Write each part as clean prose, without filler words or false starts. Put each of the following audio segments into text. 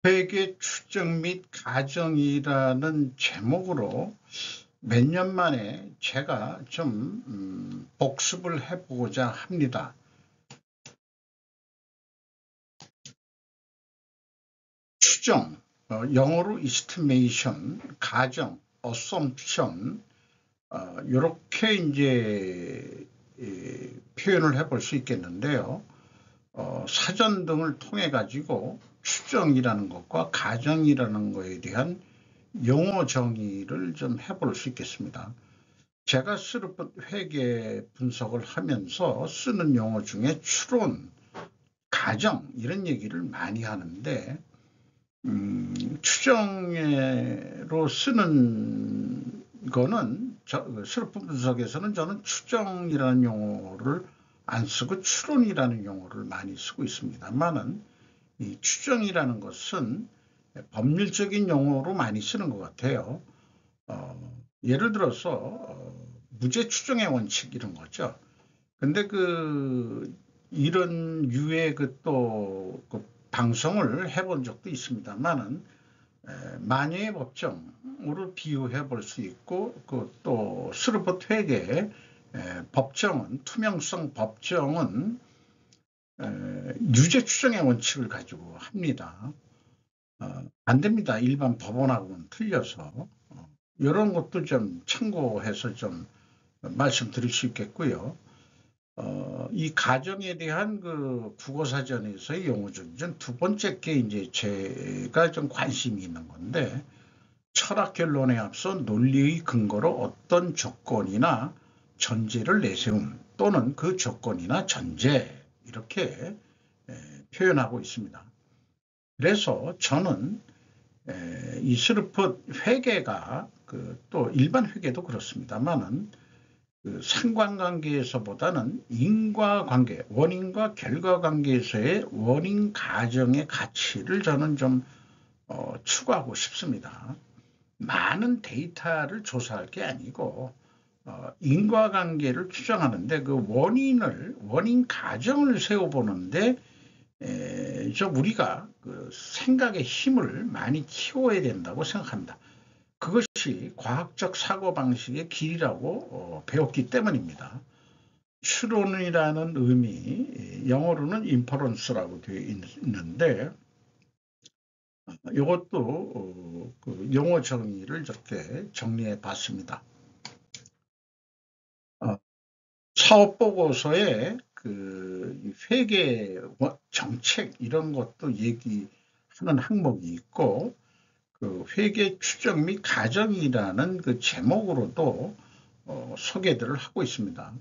회계 추정 및 가정이라는 제목으로 몇 년 만에 제가 좀 복습을 해보고자 합니다. 추정, 영어로 estimation, 가정, assumption, 이렇게 이제 표현을 해볼 수 있겠는데요. 사전 등을 통해 가지고 추정이라는 것과 가정이라는 것에 대한 용어 정의를 좀 해볼 수 있겠습니다. 제가 스르프 회계 분석을 하면서 쓰는 용어 중에 추론, 가정 이런 얘기를 많이 하는데 추정으로 쓰는 거는 스르프 분석에서는 저는 추정이라는 용어를 안 쓰고 추론이라는 용어를 많이 쓰고 있습니다만은 이 추정이라는 것은 법률적인 용어로 많이 쓰는 것 같아요. 예를 들어서 무죄 추정의 원칙 이런 거죠. 근데 이런 유의 또 방송을 해본 적도 있습니다만은 만여의 법정으로 비유해 볼 수 있고 또 스르프 회계 법정은 투명성 법정은 유죄 추정의 원칙을 가지고 합니다. 안 됩니다. 일반 법원하고는 틀려서 이런 것도 좀 참고해서 좀 말씀드릴 수 있겠고요. 이 가정에 대한 국어사전에서의 용어 중에 두 번째 게 이제 제가 좀 관심이 있는 건데 철학 결론에 앞서 논리의 근거로 어떤 조건이나 전제를 내세움 또는 그 조건이나 전제 이렇게 표현하고 있습니다. 그래서 저는 이 스르프 회계가 또 일반 회계도 그렇습니다만은 상관관계에서보다는 인과관계, 원인과 결과관계에서의 원인 가정의 가치를 저는 좀 추구하고 싶습니다. 많은 데이터를 조사할 게 아니고 인과관계를 추정하는데 원인 가정을 세워보는데 우리가 생각의 힘을 많이 키워야 된다고 생각합니다. 그것이 과학적 사고방식의 길이라고 배웠기 때문입니다. 추론이라는 의미, 영어로는 인퍼런스라고 되어 있는데 이것도 용어 정의를 이렇게 정리해 봤습니다. 사업보고서에 회계 정책 이런 것도 얘기하는 항목이 있고 회계 추정 및 가정이라는 제목으로도 소개들을 하고 있습니다.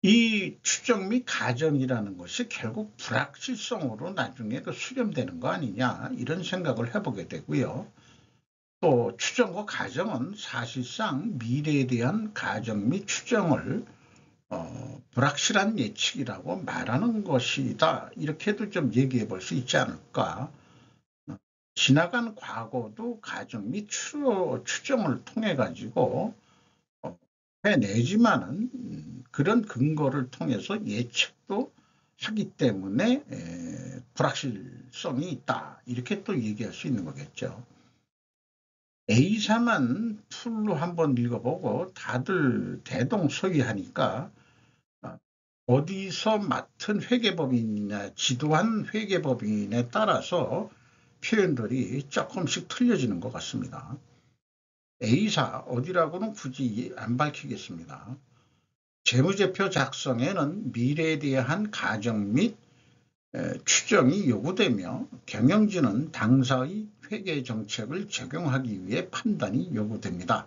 이 추정 및 가정이라는 것이 결국 불확실성으로 나중에 수렴되는 거 아니냐 이런 생각을 해보게 되고요. 또 추정과 가정은 사실상 미래에 대한 가정 및 추정을 불확실한 예측이라고 말하는 것이다. 이렇게도 좀 얘기해 볼 수 있지 않을까. 지나간 과거도 가정 및 추정을 통해 가지고 해내지만은 그런 근거를 통해서 예측도 하기 때문에 불확실성이 있다. 이렇게 또 얘기할 수 있는 거겠죠. A사만 풀로 한번 읽어보고 다들 대동소이하니까 어디서 맡은 회계법인이나 지도한 회계법인에 따라서 표현들이 조금씩 틀려지는 것 같습니다. A사 어디라고는 굳이 안 밝히겠습니다. 재무제표 작성에는 미래에 대한 가정 및 추정이 요구되며 경영진은 당사의 회계 정책을 적용하기 위해 판단이 요구됩니다.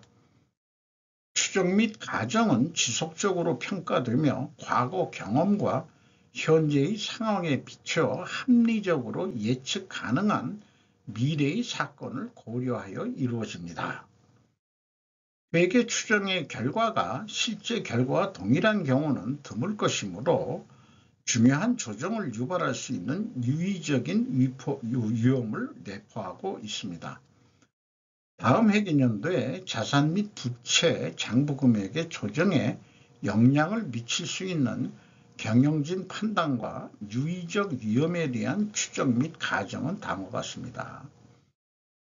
추정 및 가정은 지속적으로 평가되며 과거 경험과 현재의 상황에 비춰 합리적으로 예측 가능한 미래의 사건을 고려하여 이루어집니다. 회계 추정의 결과가 실제 결과와 동일한 경우는 드물 것이므로 중요한 조정을 유발할 수 있는 유의적인 위험을 내포하고 있습니다. 다음 회계연도에 자산 및 부채 장부금액의 조정에 영향을 미칠 수 있는 경영진 판단과 유의적 위험에 대한 추적 및 가정은 다음과 같습니다.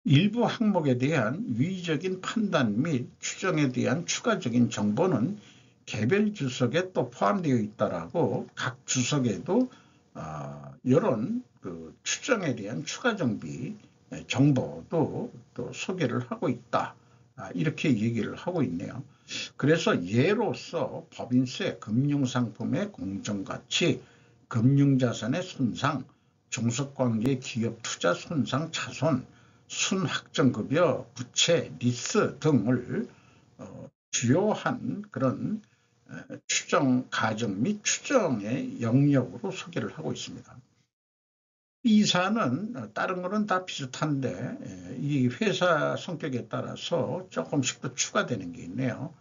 일부 항목에 대한 유의적인 판단 및 추정에 대한 추가적인 정보는 개별 주석에 또 포함되어 있다라고 각 주석에도 이런 추정에 대한 추가 정보도 또 소개를 하고 있다. 이렇게 얘기를 하고 있네요. 그래서 예로서 법인세, 금융상품의 공정가치, 금융자산의 손상, 종속관계 기업 투자 손상 차손, 순확정급여, 부채, 리스 등을 주요한 그런 추정 가정 및 추정의 영역으로 소개를 하고 있습니다. 이 사안은 다른 거는 다 비슷한데 이 회사 성격에 따라서 조금씩 더 추가되는 게 있네요.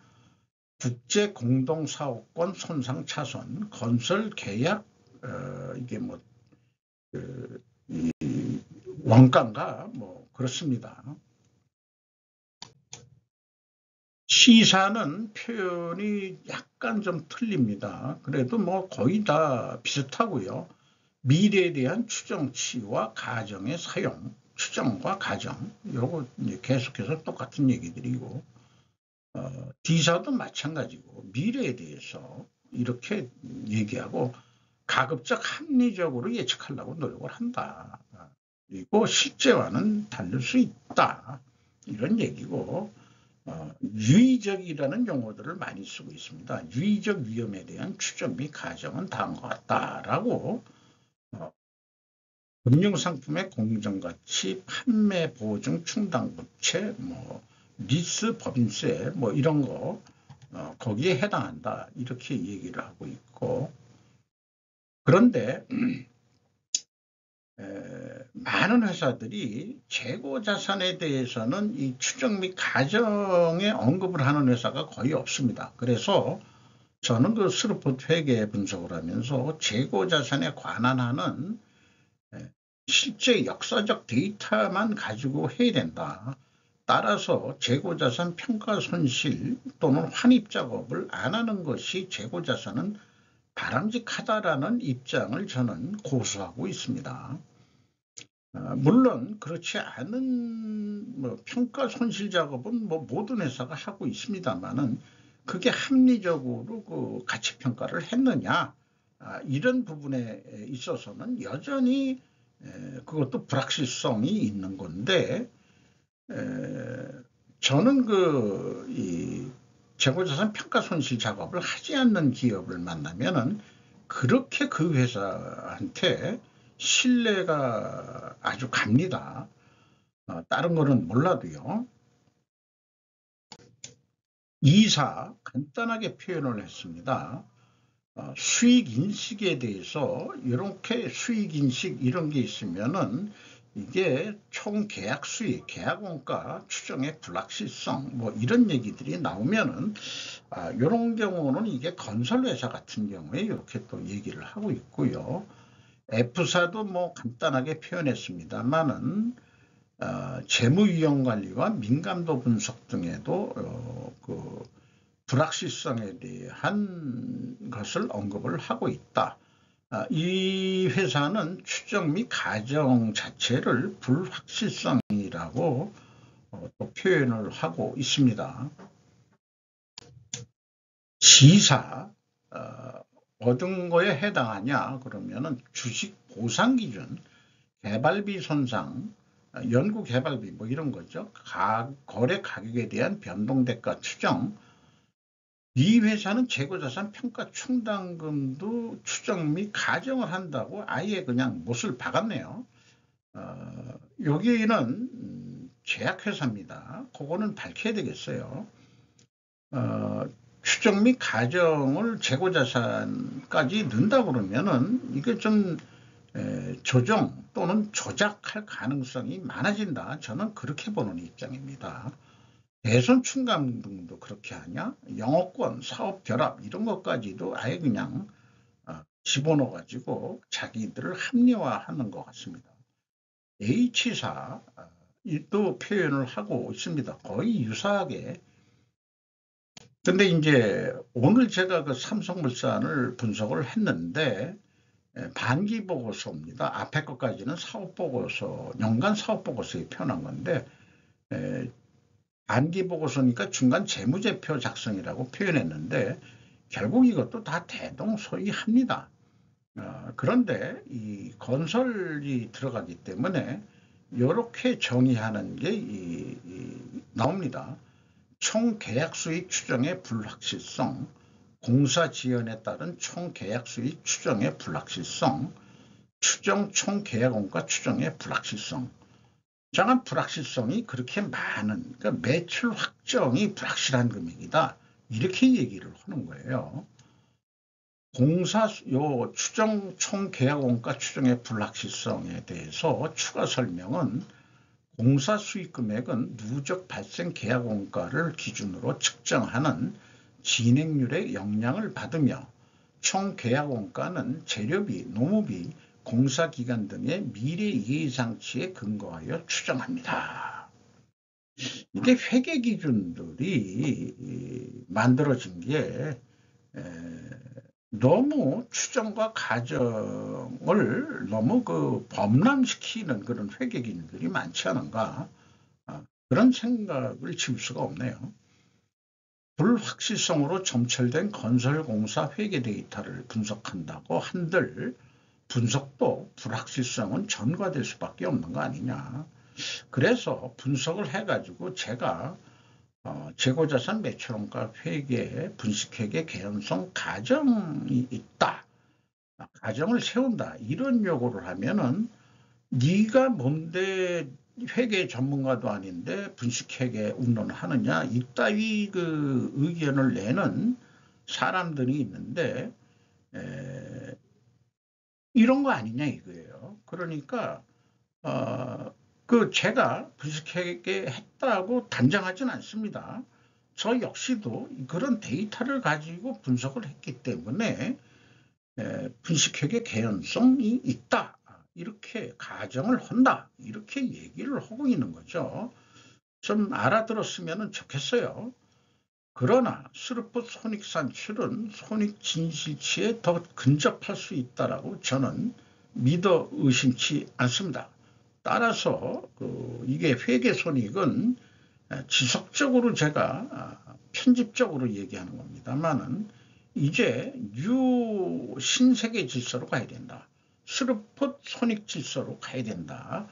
국제 공동사업권 손상 차손, 건설 계약 이게 뭐 원가인가 뭐 그렇습니다. 시사는 표현이 약간 좀 틀립니다. 그래도 뭐 거의 다 비슷하고요. 미래에 대한 추정치와 가정의 사용, 추정과 가정, 요거 계속해서 똑같은 얘기들이고, D사도 마찬가지고 미래에 대해서 이렇게 얘기하고 가급적 합리적으로 예측하려고 노력을 한다. 그리고 실제와는 다를 수 있다. 이런 얘기고, 유의적이라는 용어들을 많이 쓰고 있습니다. 유의적 위험에 대한 추정 및 가정은 다음과 같다라고 금융상품의 공정가치, 판매 보증 충당 부채, 뭐 리스 법인세 뭐 이런 거 거기에 해당한다 이렇게 얘기를 하고 있고, 그런데 많은 회사들이 재고 자산에 대해서는 이 추정 및 가정에 언급을 하는 회사가 거의 없습니다. 그래서 저는 그 스루포트 회계 분석을 하면서 재고 자산에 관한 하는 실제 역사적 데이터만 가지고 해야 된다. 따라서 재고자산 평가 손실 또는 환입 작업을 안 하는 것이 재고자산은 바람직하다라는 입장을 저는 고수하고 있습니다. 물론 그렇지 않은 평가 손실 작업은 모든 회사가 하고 있습니다만은 그게 합리적으로 그 가치 평가를 했느냐 이런 부분에 있어서는 여전히 그것도 불확실성이 있는 건데, 저는 이 재고자산 평가 손실 작업을 하지 않는 기업을 만나면은 그렇게 그 회사한테 신뢰가 아주 갑니다. 다른 거는 몰라도요. 이사 간단하게 표현을 했습니다. 수익 인식에 대해서 이렇게 수익 인식 이런 게 있으면은 이게 총 계약 수익, 계약 원가 추정의 불확실성 뭐 이런 얘기들이 나오면은 이런 경우는 이게 건설회사 같은 경우에 이렇게 또 얘기를 하고 있고요. F사도 뭐 간단하게 표현했습니다만은 재무위험관리와 민감도 분석 등에도 그 불확실성에 대한 것을 언급을 하고 있다. 이 회사는 추정 및 가정 자체를 불확실성이라고 또 표현을 하고 있습니다. 시사 얻은 거에 해당하냐 그러면은 주식 보상 기준, 개발비 손상, 연구 개발비 뭐 이런 거죠. 거래 가격에 대한 변동대가 추정, 이 회사는 재고자산 평가 충당금도 추정 및 가정을 한다고 아예 그냥 못을 박았네요. 여기는 제약회사입니다. 그거는 밝혀야 되겠어요. 추정 및 가정을 재고자산까지 넣는다 그러면은 이게 좀 조정 또는 조작할 가능성이 많아진다. 저는 그렇게 보는 입장입니다. 대선 충감 등도 그렇게 하냐? 영업권, 사업 결합 이런 것까지도 아예 그냥 집어넣어 가지고 자기들을 합리화하는 것 같습니다. H사 또 표현을 하고 있습니다. 거의 유사하게 근데 이제 오늘 제가 그 삼성물산을 분석을 했는데 반기 보고서입니다. 앞에 것까지는 사업 보고서, 연간 사업 보고서에 표현한 건데 반기 보고서니까 중간 재무제표 작성이라고 표현했는데 결국 이것도 다 대동소이합니다. 그런데 이 건설이 들어가기 때문에 이렇게 정의하는 게 나옵니다. 총 계약 수익 추정의 불확실성, 공사 지연에 따른 총 계약 수익 추정의 불확실성, 추정 총 계약 원가 추정의 불확실성. 정한 불확실성이 그렇게 많은, 그러니까 매출 확정이 불확실한 금액이다. 이렇게 얘기를 하는 거예요. 요 추정 총 계약 원가 추정의 불확실성에 대해서 추가 설명은 공사 수익 금액은 누적 발생 계약 원가를 기준으로 측정하는 진행률의 영향을 받으며 총 계약 원가는 재료비, 노무비, 공사 기간 등의 미래 예상치에 근거하여 추정합니다. 이게 회계 기준들이 만들어진 게 너무 추정과 가정을 너무 범람시키는 그런 회계 기준들이 많지 않은가, 그런 생각을 지울 수가 없네요. 불확실성으로 점철된 건설공사 회계 데이터를 분석한다고 한들 분석도 불확실성은 전가될 수밖에 없는 거 아니냐. 그래서 분석을 해가지고 제가 재고자산 매출원가 회계, 분식회계 개연성 가정이 있다. 가정을 세운다. 이런 요구를 하면은 네가 뭔데 회계 전문가도 아닌데 분식회계 운동을 하느냐. 이따위 그 의견을 내는 사람들이 있는데 이런 거 아니냐 이거예요. 그러니까 제가 분식회계 했다고 단정하진 않습니다. 저 역시도 그런 데이터를 가지고 분석을 했기 때문에 분식회계 개연성이 있다. 이렇게 가정을 한다. 이렇게 얘기를 하고 있는 거죠. 좀 알아들었으면 좋겠어요. 그러나 스루풋 손익 산출은 손익 진실치에 더 근접할 수 있다라고 저는 믿어 의심치 않습니다. 따라서 이게 회계 손익은 지속적으로 제가 편집적으로 얘기하는 겁니다만은 이제 뉴 신세계 질서로 가야 된다. 스루풋 손익 질서로 가야 된다.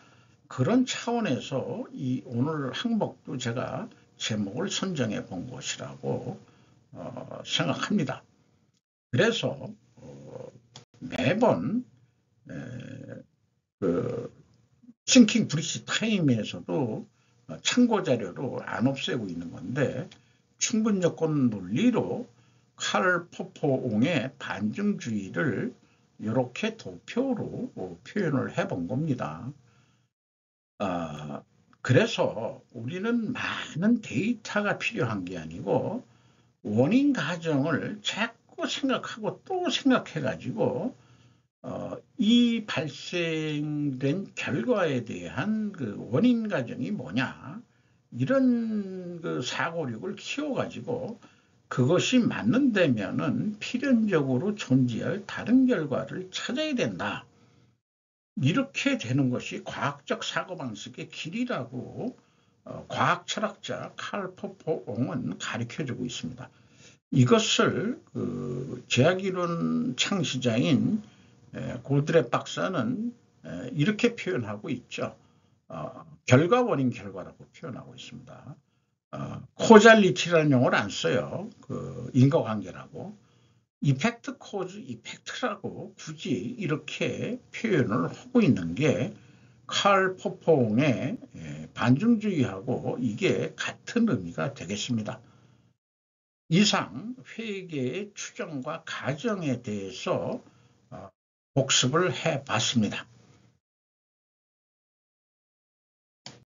그런 차원에서 이 오늘 항목도 제가 제목을 선정해 본 것이라고 생각합니다. 그래서 매번 싱킹 브릿지 타임에서도 참고 자료로 안 없애고 있는 건데 충분 조건 논리로 칼 포포옹의 반증주의를 이렇게 도표로 표현을 해본 겁니다. 그래서 우리는 많은 데이터가 필요한 게 아니고 원인 가정을 자꾸 생각하고 또 생각해가지고 이 발생된 결과에 대한 원인 가정이 뭐냐, 이런 사고력을 키워가지고 그것이 맞는다면은 필연적으로 존재할 다른 결과를 찾아야 된다. 이렇게 되는 것이 과학적 사고방식의 길이라고 과학 철학자 칼 포포옹은 가르쳐주고 있습니다. 이것을 제약이론 창시자인 골드랩 박사는 이렇게 표현하고 있죠. 결과 원인 결과라고 표현하고 있습니다. 코잘리티라는 용어를 안 써요. 인과관계라고. 이펙트 코즈 이펙트라고 굳이 이렇게 표현을 하고 있는 게 칼 포퐁의 반증주의하고 이게 같은 의미가 되겠습니다. 이상 회계의 추정과 가정에 대해서 복습을 해봤습니다.